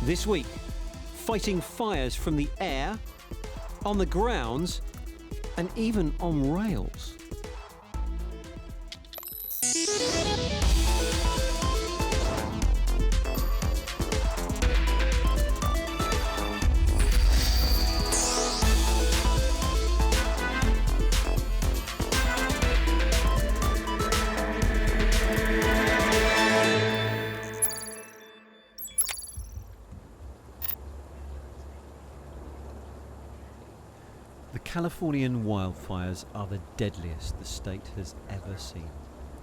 This week, fighting fires from the air, on the grounds, and even on rails. The Californian wildfires are the deadliest the state has ever seen.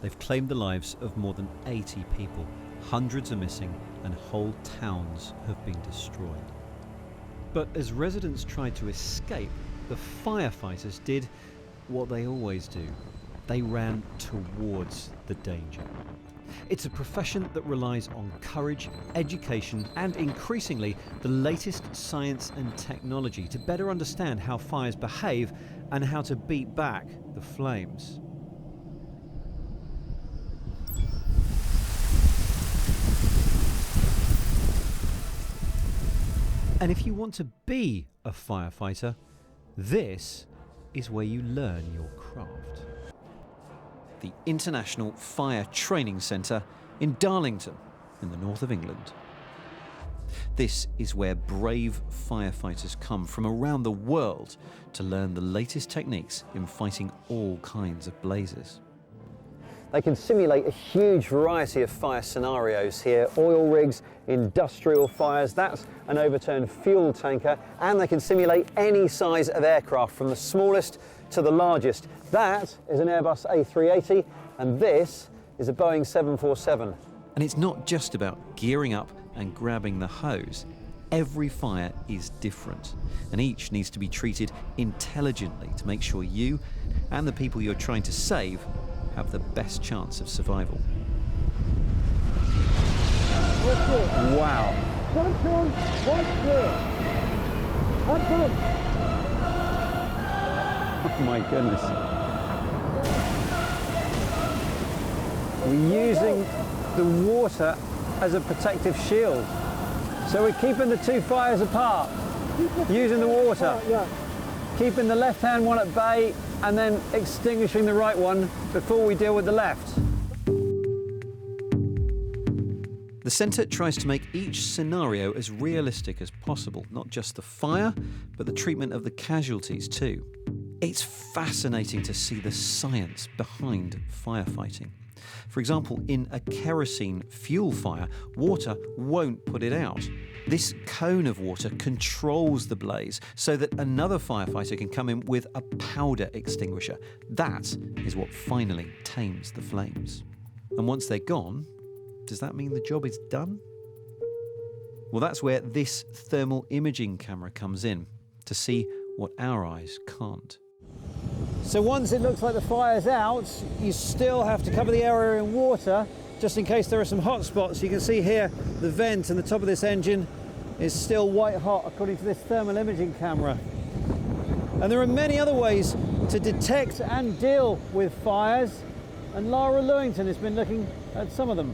They've claimed the lives of more than 80 people, hundreds are missing, and whole towns have been destroyed. But as residents tried to escape, the firefighters did what they always do. They ran towards the danger. It's a profession that relies on courage, education, and increasingly the latest science and technology to better understand how fires behave and how to beat back the flames. And if you want to be a firefighter, this is where you learn your craft. The International Fire Training Centre in Darlington, in the north of England. This is where brave firefighters come from around the world to learn the latest techniques in fighting all kinds of blazes. They can simulate a huge variety of fire scenarios here: oil rigs, industrial fires, that's an overturned fuel tanker, and they can simulate any size of aircraft from the smallest to the largest. That is an Airbus A380 and this is a Boeing 747. And it's not just about gearing up and grabbing the hose. Every fire is different and each needs to be treated intelligently to make sure you and the people you're trying to save have the best chance of survival. Wow. Oh my goodness. We're using the water as a protective shield. So we're keeping the two fires apart, using the water. Keeping the left-hand one at bay and then extinguishing the right one before we deal with the left. The centre tries to make each scenario as realistic as possible, not just the fire, but the treatment of the casualties too. It's fascinating to see the science behind firefighting. For example, in a kerosene fuel fire, water won't put it out. This cone of water controls the blaze so that another firefighter can come in with a powder extinguisher. That is what finally tames the flames. And once they're gone, does that mean the job is done? Well, that's where this thermal imaging camera comes in, to see what our eyes can't. So once it looks like the fire's out, you still have to cover the area in water, just in case there are some hot spots. You can see here the vent and the top of this engine is still white hot, according to this thermal imaging camera. And there are many other ways to detect and deal with fires, and Lara Lewington has been looking at some of them.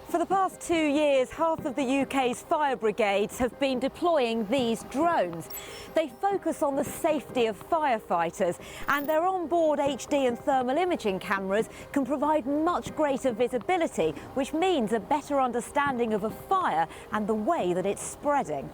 For the past 2 years, half of the UK's fire brigades have been deploying these drones. They focus on the safety of firefighters, and their onboard HD and thermal imaging cameras can provide much greater visibility, which means a better understanding of a fire and the way that it's spreading.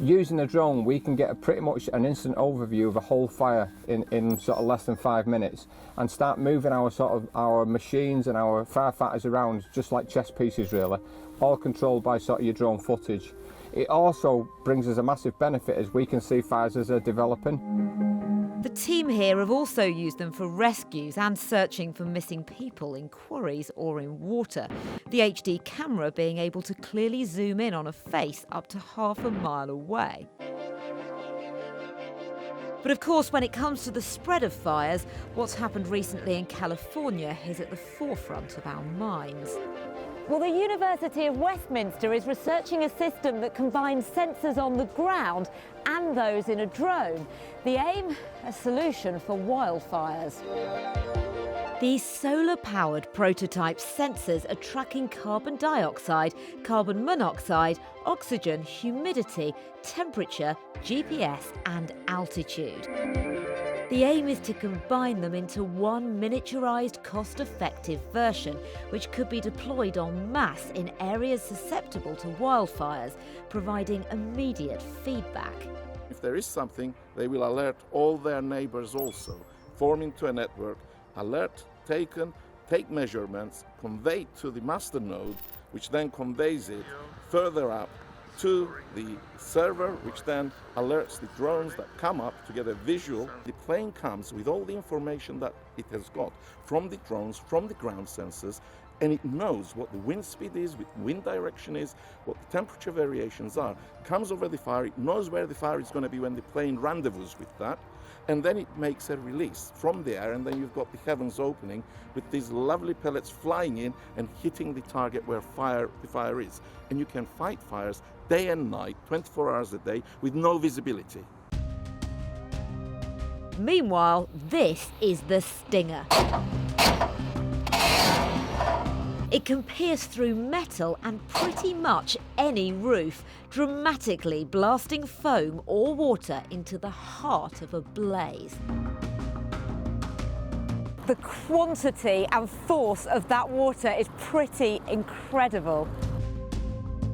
Using a drone, we can get pretty much an instant overview of a whole fire in sort of less than 5 minutes, and start moving our machines and our firefighters around just like chess pieces, really, all controlled by sort of your drone footage. It also brings us a massive benefit as we can see fires as they're developing. The team here have also used them for rescues and searching for missing people in quarries or in water, the HD camera being able to clearly zoom in on a face up to half a mile away. But of course, when it comes to the spread of fires, what's happened recently in California is at the forefront of our minds. Well, the University of Westminster is researching a system that combines sensors on the ground and those in a drone. The aim, a solution for wildfires. These solar-powered prototype sensors are tracking carbon dioxide, carbon monoxide, oxygen, humidity, temperature, GPS and altitude. The aim is to combine them into one miniaturised, cost-effective version, which could be deployed en masse in areas susceptible to wildfires, providing immediate feedback. If there is something, they will alert all their neighbours also, form into a network, alert taken, take measurements, convey it to the master node, which then conveys it further up to the server, which then alerts the drones that come up to get a visual. The plane comes with all the information that it has got from the drones, from the ground sensors, and it knows what the wind speed is, what wind direction is, what the temperature variations are. Comes over the fire, it knows where the fire is going to be when the plane rendezvous with that, and then it makes a release from the air, and then you've got the heavens opening with these lovely pellets flying in and hitting the target where the fire is. And you can fight fires day and night, 24 hours a day, with no visibility. Meanwhile, this is the Stinger. It can pierce through metal and pretty much any roof, dramatically blasting foam or water into the heart of a blaze. The quantity and force of that water is pretty incredible.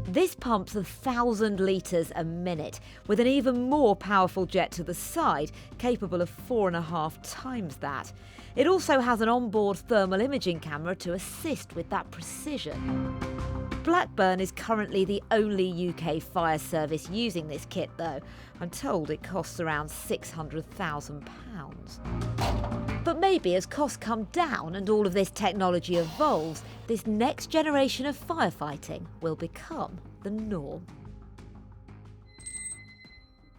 This pumps 1,000 litres a minute, with an even more powerful jet to the side, capable of 4.5 times that. It also has an onboard thermal imaging camera to assist with that precision. Blackburn is currently the only UK fire service using this kit though. I'm told it costs around £600,000. But maybe as costs come down and all of this technology evolves, this next generation of firefighting will become the norm.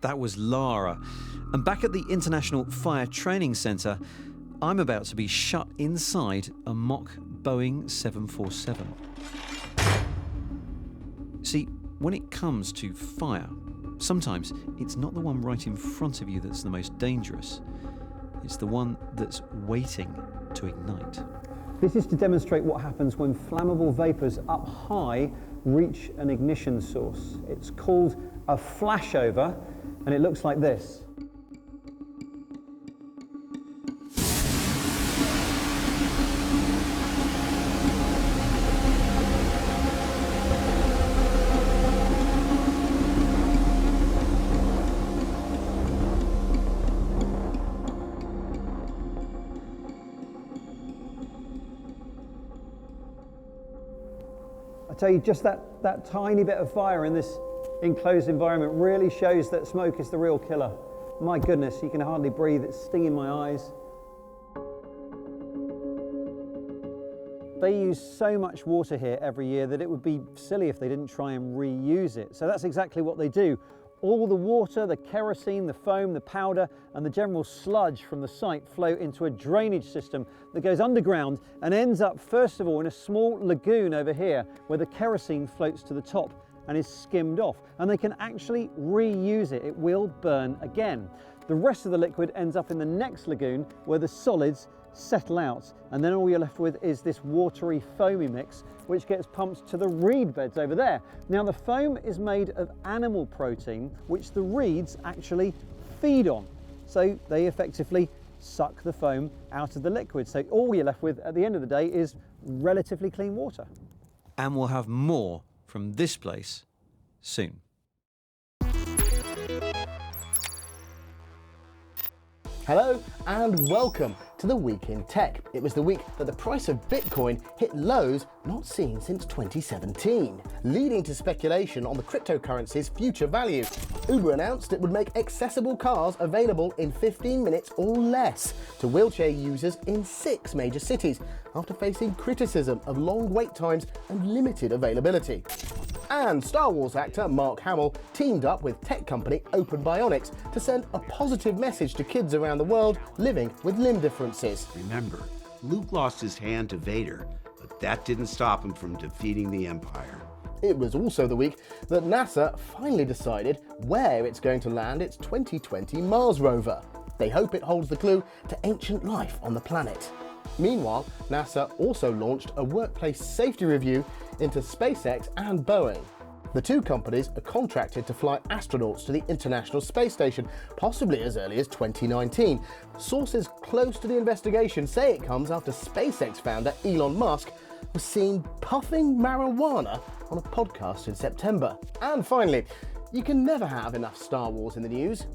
That was Lara. And back at the International Fire Training Centre, I'm about to be shut inside a mock Boeing 747. See, when it comes to fire, sometimes it's not the one right in front of you that's the most dangerous. It's the one that's waiting to ignite. This is to demonstrate what happens when flammable vapours up high reach an ignition source. It's called a flashover, and it looks like this. I tell you, just that tiny bit of fire in this enclosed environment really shows that smoke is the real killer. My goodness, you can hardly breathe, it's stinging my eyes. They use so much water here every year that it would be silly if they didn't try and reuse it. So that's exactly what they do. All the water, the kerosene, the foam, the powder and the general sludge from the site flow into a drainage system that goes underground and ends up first of all in a small lagoon over here where the kerosene floats to the top and is skimmed off, and they can actually reuse it. It will burn again. The rest of the liquid ends up in the next lagoon where the solids settle out, and then all you're left with is this watery foamy mix which gets pumped to the reed beds over there. Now the foam is made of animal protein which the reeds actually feed on, so they effectively suck the foam out of the liquid. So all you're left with at the end of the day is relatively clean water. And we'll have more from this place soon. Hello and welcome to the Week in Tech. It was the week that the price of Bitcoin hit lows not seen since 2017, leading to speculation on the cryptocurrency's future value. Uber announced it would make accessible cars available in 15 minutes or less to wheelchair users in 6 major cities after facing criticism of long wait times and limited availability. And Star Wars actor Mark Hamill teamed up with tech company Open Bionics to send a positive message to kids around the world living with limb differences. Remember, Luke lost his hand to Vader, but that didn't stop him from defeating the Empire. It was also the week that NASA finally decided where it's going to land its 2020 Mars rover. They hope it holds the clue to ancient life on the planet. Meanwhile, NASA also launched a workplace safety review into SpaceX and Boeing. The two companies are contracted to fly astronauts to the International Space Station, possibly as early as 2019. Sources close to the investigation say it comes after SpaceX founder Elon Musk was seen puffing marijuana on a podcast in September. And finally, you can never have enough Star Wars in the news.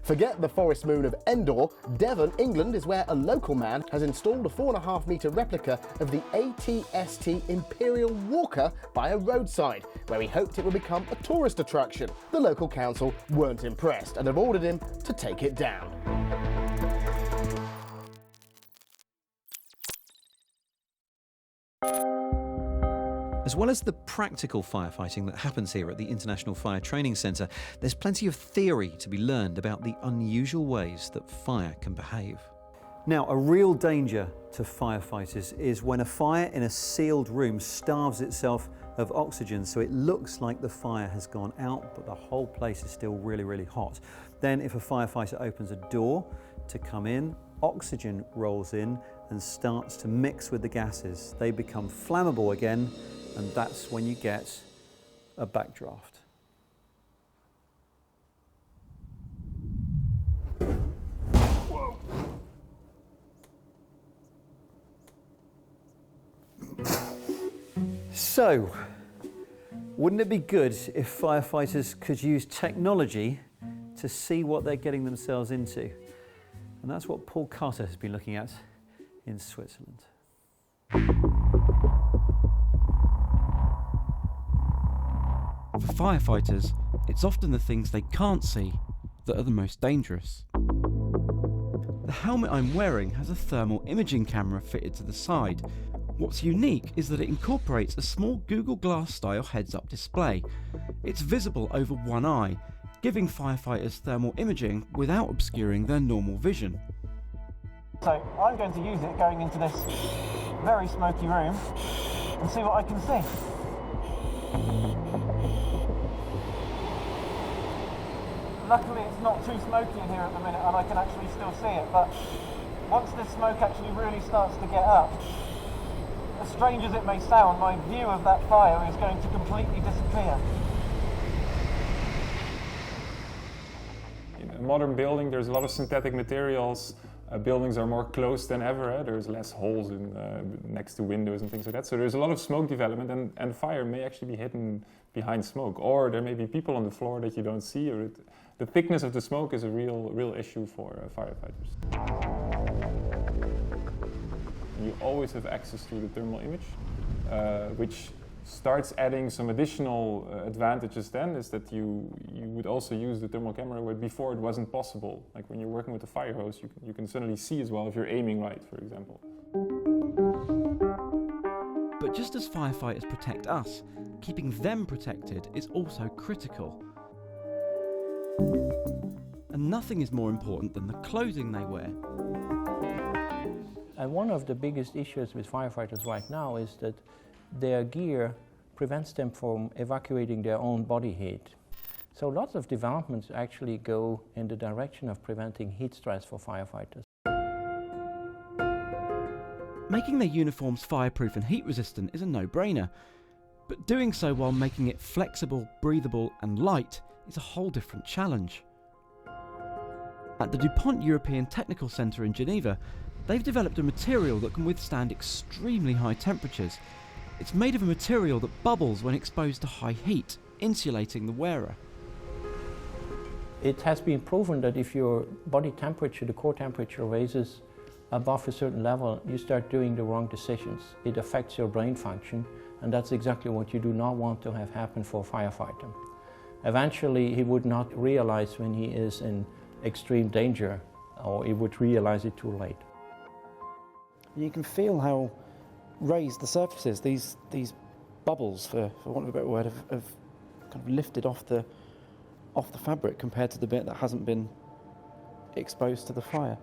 Forget the forest moon of Endor. Devon, England is where a local man has installed a 4.5-metre replica of the AT-ST Imperial Walker by a roadside, where he hoped it would become a tourist attraction. The local council weren't impressed and have ordered him to take it down. As well as the practical firefighting that happens here at the International Fire Training Centre, there's plenty of theory to be learned about the unusual ways that fire can behave. Now, a real danger to firefighters is when a fire in a sealed room starves itself of oxygen, so it looks like the fire has gone out, but the whole place is still really, really hot. Then if a firefighter opens a door to come in, oxygen rolls in and starts to mix with the gases. They become flammable again, and that's when you get a backdraft. So, wouldn't it be good if firefighters could use technology to see what they're getting themselves into? And that's what Paul Carter has been looking at in Switzerland. For firefighters, it's often the things they can't see that are the most dangerous. The helmet I'm wearing has a thermal imaging camera fitted to the side. What's unique is that it incorporates a small Google Glass style heads-up display. It's visible over one eye, giving firefighters thermal imaging without obscuring their normal vision. So I'm going to use it going into this very smoky room and see what I can see. Luckily it's not too smoky in here at the minute and I can actually still see it, but once this smoke actually really starts to get up, as strange as it may sound, my view of that fire is going to completely disappear. In a modern building there's a lot of synthetic materials. Buildings are more closed than ever. There's less holes next to windows and things like that. So there's a lot of smoke development, and fire may actually be hidden behind smoke. Or there may be people on the floor that you don't see. Or the thickness of the smoke is a real issue for firefighters. You always have access to the thermal image, which starts adding some additional advantages then, is that you would also use the thermal camera where before it wasn't possible. Like when you're working with a fire hose, you can suddenly see as well if you're aiming right, for example. But just as firefighters protect us, keeping them protected is also critical. And nothing is more important than the clothing they wear. And one of the biggest issues with firefighters right now is that their gear prevents them from evacuating their own body heat. So lots of developments actually go in the direction of preventing heat stress for firefighters. Making their uniforms fireproof and heat resistant is a no-brainer, but doing so while making it flexible, breathable and light is a whole different challenge. At the DuPont European Technical Centre in Geneva, they've developed a material that can withstand extremely high temperatures. It's made of a material that bubbles when exposed to high heat, insulating the wearer. It has been proven that if your body temperature, the core temperature, raises above a certain level, you start doing the wrong decisions. It affects your brain function, and that's exactly what you do not want to have happen for a firefighter. Eventually, he would not realize when he is in extreme danger, or he would realize it too late. You can feel how raised the surfaces, these bubbles, for want of a better word, have kind of lifted off the fabric compared to the bit that hasn't been exposed to the fire.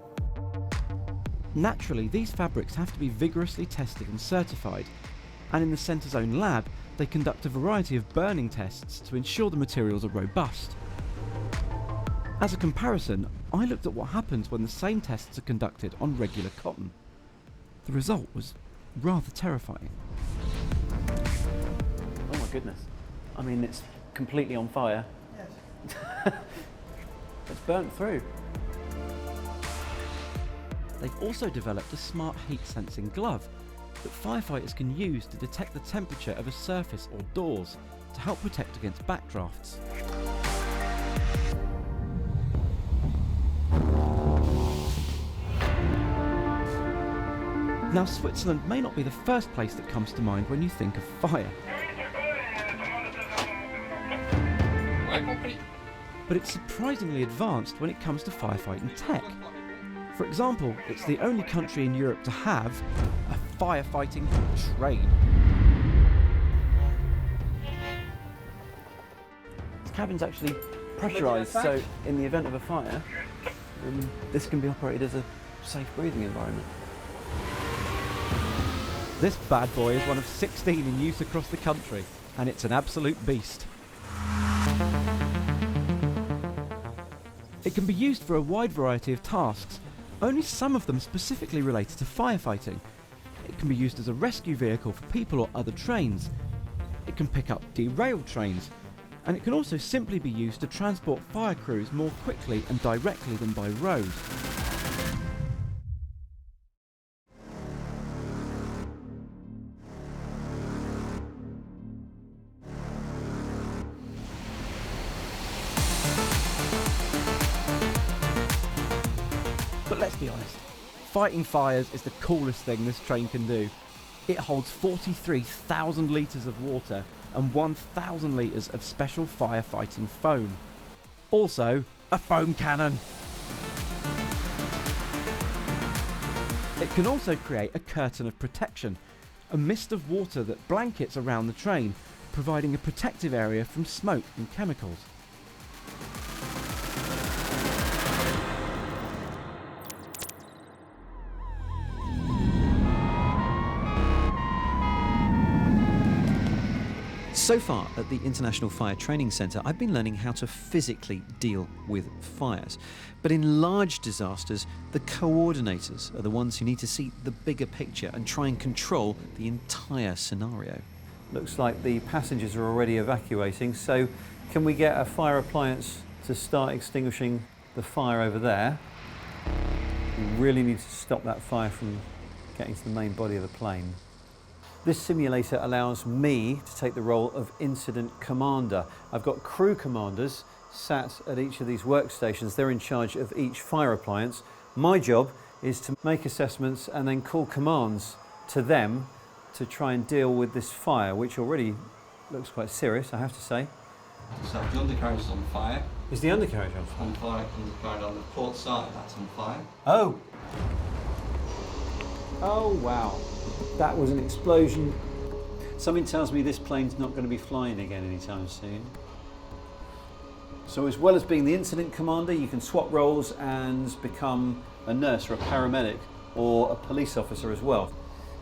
Naturally, these fabrics have to be vigorously tested and certified, And in the centre's own lab, they conduct a variety of burning tests to ensure the materials are robust. As a comparison, I looked at what happens when the same tests are conducted on regular cotton. The result was rather terrifying. Oh my goodness. I mean, it's completely on fire. Yes. It's burnt through. They've also developed a smart heat sensing glove that firefighters can use to detect the temperature of a surface or doors to help protect against backdrafts. Now, Switzerland may not be the first place that comes to mind when you think of fire. But it's surprisingly advanced when it comes to firefighting tech. For example, it's the only country in Europe to have a firefighting train. This cabin's actually pressurised, so in the event of a fire, this can be operated as a safe breathing environment. This bad boy is one of 16 in use across the country, and it's an absolute beast. It can be used for a wide variety of tasks, only some of them specifically related to firefighting. It can be used as a rescue vehicle for people or other trains. It can pick up derailed trains, and it can also simply be used to transport fire crews more quickly and directly than by road. But let's be honest, fighting fires is the coolest thing this train can do. It holds 43,000 litres of water and 1,000 litres of special firefighting foam. Also, a foam cannon. It can also create a curtain of protection, a mist of water that blankets around the train, providing a protective area from smoke and chemicals. So far at the International Fire Training Centre, I've been learning how to physically deal with fires. But in large disasters, the coordinators are the ones who need to see the bigger picture and try and control the entire scenario. Looks like the passengers are already evacuating, so can we get a fire appliance to start extinguishing the fire over there? We really need to stop that fire from getting to the main body of the plane. This simulator allows me to take the role of incident commander. I've got crew commanders sat at each of these workstations. They're in charge of each fire appliance. My job is to make assessments and then call commands to them to try and deal with this fire, which already looks quite serious, I have to say. So the undercarriage is on fire. Is the undercarriage on fire? On fire, undercarriage on the port side, that's on fire. Oh! Oh wow, that was an explosion. Something tells me this plane's not going to be flying again anytime soon. So as well as being the incident commander, you can swap roles and become a nurse or a paramedic or a police officer as well.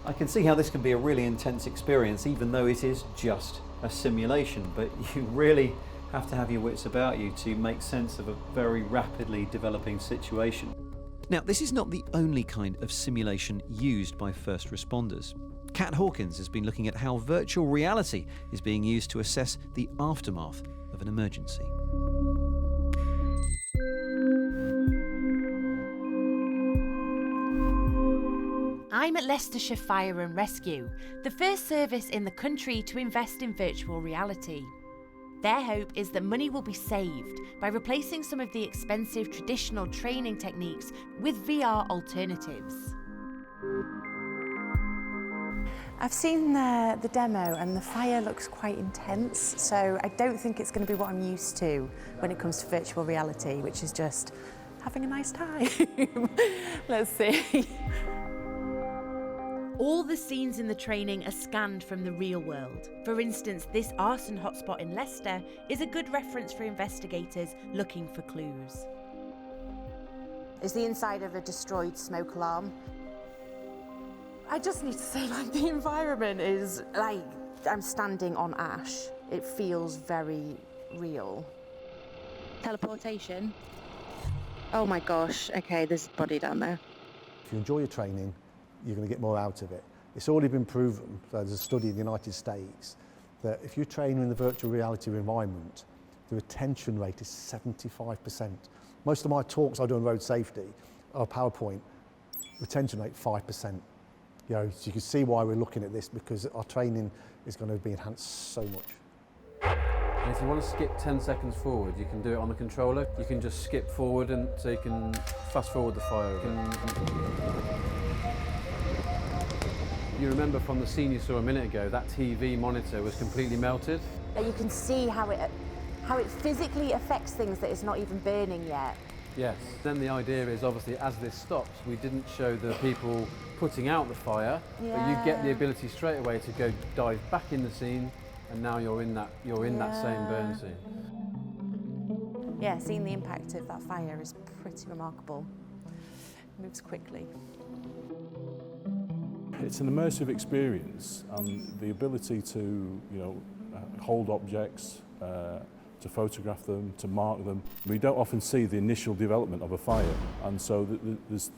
I can see how this can be a really intense experience, even though it is just a simulation, but you really have to have your wits about you to make sense of a very rapidly developing situation. Now, this is not the only kind of simulation used by first responders. Kat Hawkins has been looking at how virtual reality is being used to assess the aftermath of an emergency. I'm at Leicestershire Fire and Rescue, the first service in the country to invest in virtual reality. Their hope is that money will be saved by replacing some of the expensive traditional training techniques with VR alternatives. I've seen the demo and the fire looks quite intense, so I don't think it's going to be what I'm used to when it comes to virtual reality, which is just having a nice time. Let's see. All the scenes in the training are scanned from the real world. For instance, this arson hotspot in Leicester is a good reference for investigators looking for clues. Is the inside of a destroyed smoke alarm. I just need to say, like, the environment is, like, I'm standing on ash. It feels very real. Teleportation. Oh my gosh, okay, there's a body down there. If you enjoy your training, you're going to get more out of it. It's already been proven, there's a study in the United States, that if you train in the virtual reality environment, the retention rate is 75%. Most of my talks I do on road safety are PowerPoint, retention rate 5%. You know, so you can see why we're looking at this, because our training is going to be enhanced so much. And if you want to skip 10 seconds forward, you can do it on the controller. You can just skip forward, and so you can fast forward the fire. You remember from the scene you saw a minute ago, that TV monitor was completely melted. You can see how it physically affects things that it's not even burning yet. Yes. Then the idea is, obviously, as this stops, we didn't show the people putting out the fire, but you get the ability straight away to go dive back in the scene, and now you're in that same burn scene. Yeah, seeing the impact of that fire is pretty remarkable. It moves quickly. It's an immersive experience, and the ability to, hold objects, to photograph them, to mark them. We don't often see the initial development of a fire, and so there's,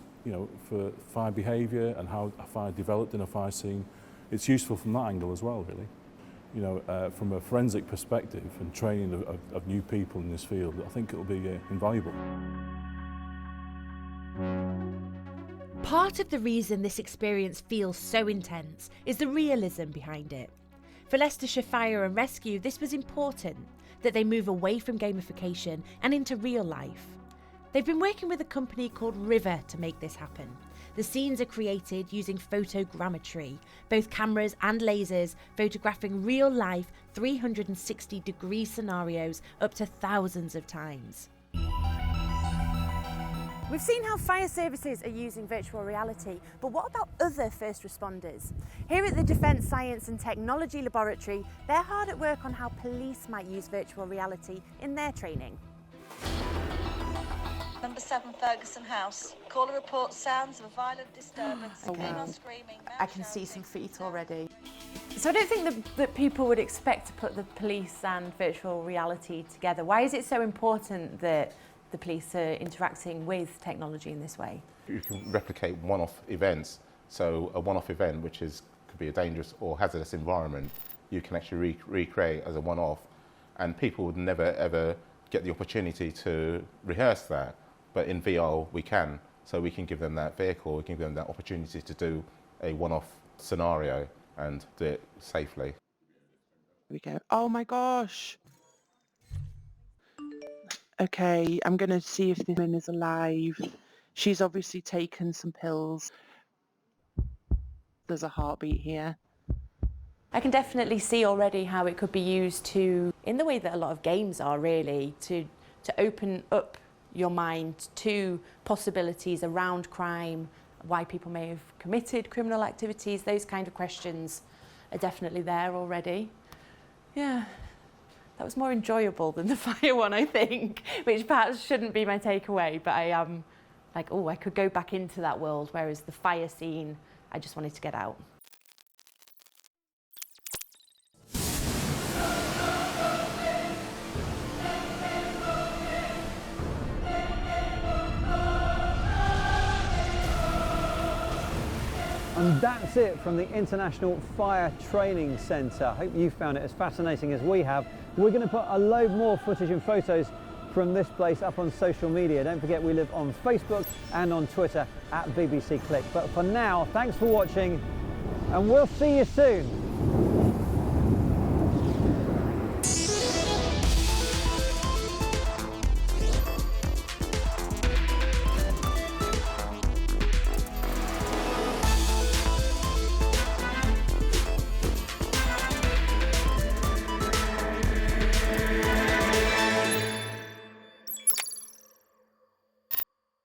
for fire behaviour and how a fire developed in a fire scene, it's useful from that angle as well, really. From a forensic perspective and training of new people in this field, I think it'll be invaluable. Part of the reason this experience feels so intense is the realism behind it. For Leicestershire Fire and Rescue, this was important, that they move away from gamification and into real life. They've been working with a company called River to make this happen. The scenes are created using photogrammetry, both cameras and lasers photographing real-life 360-degree scenarios up to thousands of times. We've seen how fire services are using virtual reality, but what about other first responders? Here at the Defence Science and Technology Laboratory, they're hard at work on how police might use virtual reality in their training. Number 7 Ferguson House. Caller reports sounds of a violent disturbance. Oh, Female wow. screaming. I can see some feet already. So I don't think that people would expect to put the police and virtual reality together. Why is it so important that the police are interacting with technology in this way? You can replicate one-off events. So a one-off event, which could be a dangerous or hazardous environment, you can actually recreate as a one-off, and people would never ever get the opportunity to rehearse that. But in VR we can, so we can give them that vehicle, we can give them that opportunity to do a one-off scenario and do it safely. Here we go. Oh my gosh! Okay, I'm going to see if this woman is alive. She's obviously taken some pills. There's a heartbeat here. I can definitely see already how it could be used to, in the way that a lot of games are really, to open up your mind to possibilities around crime, why people may have committed criminal activities. Those kind of questions are definitely there already. Yeah. That was more enjoyable than the fire one, I think, which perhaps shouldn't be my takeaway, but I am like, oh, I could go back into that world, whereas the fire scene, I just wanted to get out. And that's it from the International Fire Training Centre. Hope you found it as fascinating as we have. We're going to put a load more footage and photos from this place up on social media. Don't forget we live on Facebook and on Twitter at BBC Click. But for now, thanks for watching and we'll see you soon.